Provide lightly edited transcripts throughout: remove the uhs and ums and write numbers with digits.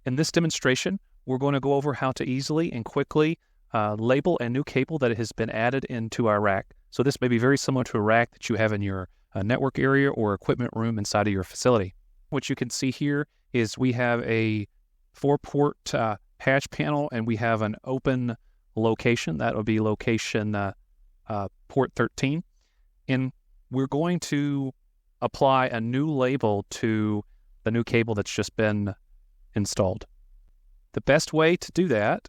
In this demonstration, we're going to go over how to easily and quickly label a new cable that has been added into our rack. So this may be very similar to a rack that you have in your network area or equipment room inside of your facility. What you can see here is we have a 4-port patch panel, and we have an open location. That will be location port 13. And we're going to apply a new label to the new cable that's just been installed. The best way to do that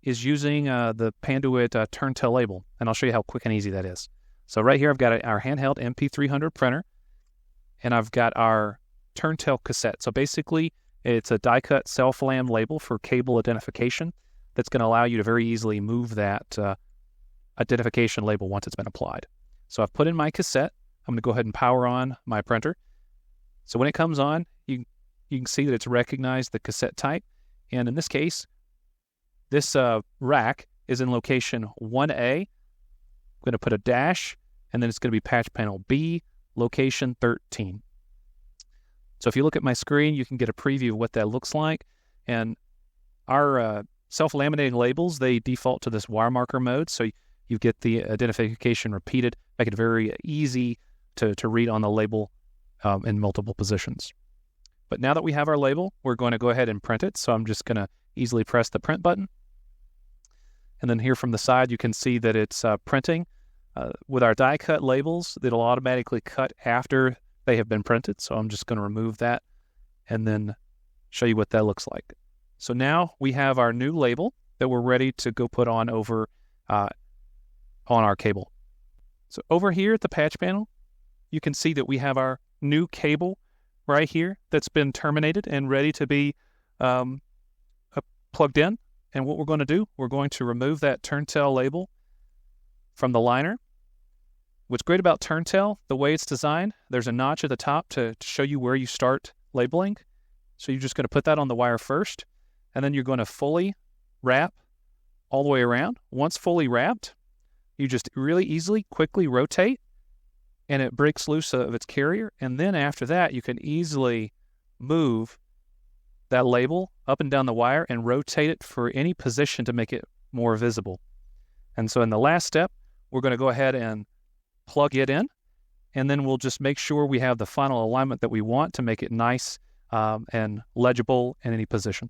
is using the Panduit Turn-Tell label, and I'll show you how quick and easy that is. So right here I've got our handheld MP300 printer, and I've got our Turn-Tell cassette. So basically it's a die-cut self-lam label for cable identification that's going to allow you to very easily move that identification label once it's been applied. So I've put in my cassette. I'm going to go ahead and power on my printer. So when it comes on, you can see that it's recognized the cassette type, and in this case, this rack is in location 1A. I'm going to put a dash, and then it's going to be patch panel B, location 13. So if you look at my screen, you can get a preview of what that looks like. And our self-laminating labels, they default to this wire marker mode, so you get the identification repeated, make it very easy to read on the label in multiple positions. But now that we have our label, we're going to go ahead and print it. So I'm just going to easily press the print button. And then here from the side, you can see that it's printing. With our die cut labels, it'll automatically cut after they have been printed. So I'm just going to remove that and then show you what that looks like. So now we have our new label that we're ready to go put on over on our cable. So over here at the patch panel, you can see that we have our new cable right here that's been terminated and ready to be plugged in. And what we're going to do, we're going to remove that Turn-Tell label from the liner. What's great about Turn-Tell, the way it's designed, there's a notch at the top to show you where you start labeling. So you're just going to put that on the wire first, and then you're going to fully wrap all the way around. Once fully wrapped, you just really easily, quickly rotate, and it breaks loose of its carrier. And then after that, you can easily move that label up and down the wire and rotate it for any position to make it more visible. And so in the last step, we're going to go ahead and plug it in, and then we'll just make sure we have the final alignment that we want to make it nice and legible in any position.